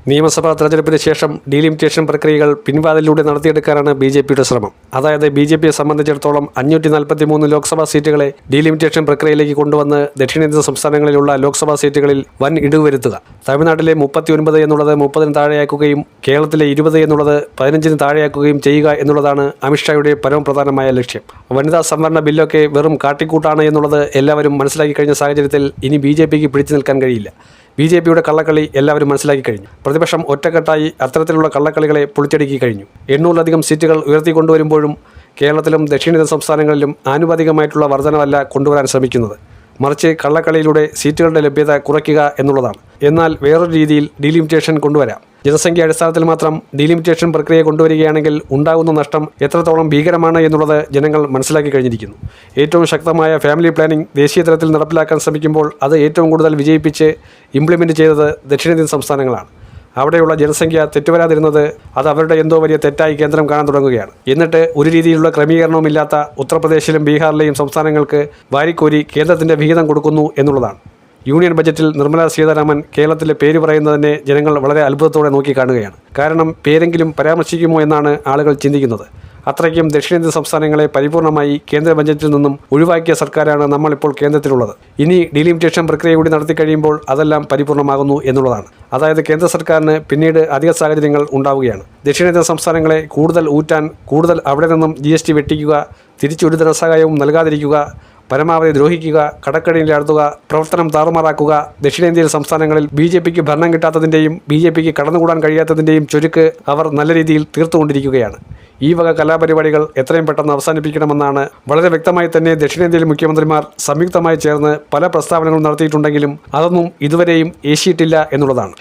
നിയമസഭാ തെരഞ്ഞെടുപ്പിന് ശേഷം ഡീലിമിറ്റേഷൻ പ്രക്രിയകൾ പിൻവാതിലൂടെ നടത്തിയെടുക്കാനാണ് BJPയുടെ ശ്രമം. അതായത് BJPയെ സംബന്ധിച്ചിടത്തോളം 543 ലോക്സഭാ സീറ്റുകളെ ഡീലിമിറ്റേഷൻ പ്രക്രിയയിലേക്ക് കൊണ്ടുവന്ന് ദക്ഷിണേന്ത്യൻ സംസ്ഥാനങ്ങളിലുള്ള ലോക്സഭാ സീറ്റുകളിൽ വൻ ഇടിവ് വരുത്തുക. തമിഴ്നാട്ടിലെ 39 എന്നുള്ളത് 30-ന് താഴെയാക്കുകയും കേരളത്തിലെ 20 എന്നുള്ളത് 15-ന് താഴെയാക്കുകയും ചെയ്യുക എന്നുള്ളതാണ് അമിത്ഷായുടെ പരമപ്രധാനമായ ലക്ഷ്യം. വനിതാ സംവരണ ബില്ലൊക്കെ വെറും കാട്ടിക്കൂട്ടാണ് എന്നുള്ളത് എല്ലാവരും മനസ്സിലാക്കി കഴിഞ്ഞ സാഹചര്യത്തിൽ ഇനി BJPക്ക് പിടിച്ചു നിൽക്കാൻ കഴിയില്ല. BJPയുടെ കള്ളക്കളി എല്ലാവരും മനസ്സിലാക്കി കഴിഞ്ഞു. പ്രതിപക്ഷം ഒറ്റക്കെട്ടായി അത്തരത്തിലുള്ള കള്ളക്കളികളെ പൊളിച്ചടുക്കി കഴിഞ്ഞു. 800-ലധികം സീറ്റുകൾ ഉയർത്തിക്കൊണ്ടുവരുമ്പോഴും കേരളത്തിലും ദക്ഷിണേന്ത്യൻ സംസ്ഥാനങ്ങളിലും ആനുപാതികമായിട്ടുള്ള വർധനവല്ല കൊണ്ടുവരാൻ ശ്രമിക്കുന്നത്, മറിച്ച് കള്ളക്കളിയിലൂടെ സീറ്റുകളുടെ ലഭ്യത കുറയ്ക്കുക എന്നുള്ളതാണ്. എന്നാൽ വേറൊരു രീതിയിൽ ഡീലിമിറ്റേഷൻ കൊണ്ടുവരാം. ജനസംഖ്യ അടിസ്ഥാനത്തിൽ മാത്രം ഡീലിമിറ്റേഷൻ പ്രക്രിയ കൊണ്ടുവരികയാണെങ്കിൽ ഉണ്ടാകുന്ന നഷ്ടം എത്രത്തോളം ഭീകരമാണ് എന്നുള്ളത് ജനങ്ങൾ മനസ്സിലാക്കി കഴിഞ്ഞിരിക്കുന്നു. ഏറ്റവും ശക്തമായ ഫാമിലി പ്ലാനിംഗ് ദേശീയ തലത്തിൽ നടപ്പിലാക്കാൻ ശ്രമിക്കുമ്പോൾ അത് ഏറ്റവും കൂടുതൽ വിജയിപ്പിച്ച് ഇംപ്ലിമെൻറ്റ് ചെയ്തത് ദക്ഷിണേന്ത്യൻ സംസ്ഥാനങ്ങളാണ്. അവിടെയുള്ള ജനസംഖ്യ തെറ്റുവരാതിരുന്നത് അത് അവരുടെ എന്തോ വലിയ തെറ്റായി കേന്ദ്രം കാണാൻ തുടങ്ങുകയാണ്. എന്നിട്ട് ഒരു രീതിയിലുള്ള ക്രമീകരണവുമില്ലാത്ത ഉത്തർപ്രദേശിലും ബീഹാറിലെയും സംസ്ഥാനങ്ങൾക്ക് വാരിക്കോരി കേന്ദ്രത്തിൻ്റെ വിഹിതം കൊടുക്കുന്നു എന്നുള്ളതാണ്. യൂണിയൻ ബജറ്റിൽ നിർമ്മലാ സീതാരാമൻ കേരളത്തിലെ പേര് പറയുന്നതിനെ ജനങ്ങൾ വളരെ അത്ഭുതത്തോടെ നോക്കിക്കാണുകയാണ്. കാരണം പേരെങ്കിലും പരാമർശിക്കുമോ എന്നാണ് ആളുകൾ ചിന്തിക്കുന്നത്. അത്രയ്ക്കും ദക്ഷിണേന്ത്യൻ സംസ്ഥാനങ്ങളെ പരിപൂർണമായി കേന്ദ്ര ബജറ്റിൽ നിന്നും ഒഴിവാക്കിയ സർക്കാരാണ് നമ്മളിപ്പോൾ കേന്ദ്രത്തിലുള്ളത്. ഇനി ഡീലിമിറ്റേഷൻ പ്രക്രിയ കൂടി നടത്തി കഴിയുമ്പോൾ അതെല്ലാം പരിപൂർണമാകുന്നു എന്നുള്ളതാണ്. അതായത് കേന്ദ്ര സർക്കാരിന് പിന്നീട് അധിക സാഹചര്യങ്ങൾ ഉണ്ടാവുകയാണ്. ദക്ഷിണേന്ത്യൻ സംസ്ഥാനങ്ങളെ കൂടുതൽ ഊറ്റാൻ, കൂടുതൽ അവിടെ നിന്നും GST വെട്ടിക്കുക, തിരിച്ചൊരു ധനസഹായവും നൽകാതിരിക്കുക, പരമാവധി ദ്രോഹിക്കുക, കടക്കണിയിലാഴ്ത്തുക, പ്രവർത്തനം താറുമാറാക്കുക. ദക്ഷിണേന്ത്യൻ സംസ്ഥാനങ്ങളിൽ BJPക്ക് ഭരണം കിട്ടാത്തതിൻ്റെയും BJPക്ക് കടന്നുകൂടാൻ കഴിയാത്തതിൻ്റെയും ചുരുക്ക് അവർ നല്ല രീതിയിൽ തീർത്തുകൊണ്ടിരിക്കുകയാണ്. ഈ വക കലാപരിപാടികൾ എത്രയും പെട്ടെന്ന് അവസാനിപ്പിക്കണമെന്നാണ് വളരെ വ്യക്തമായി തന്നെ ദക്ഷിണേന്ത്യയിലെ മുഖ്യമന്ത്രിമാർ സംയുക്തമായി ചേർന്ന് പല പ്രസ്താവനകളും നടത്തിയിട്ടുണ്ടെങ്കിലും അതൊന്നും ഇതുവരെയും ഏശിയിട്ടില്ല എന്നുള്ളതാണ്.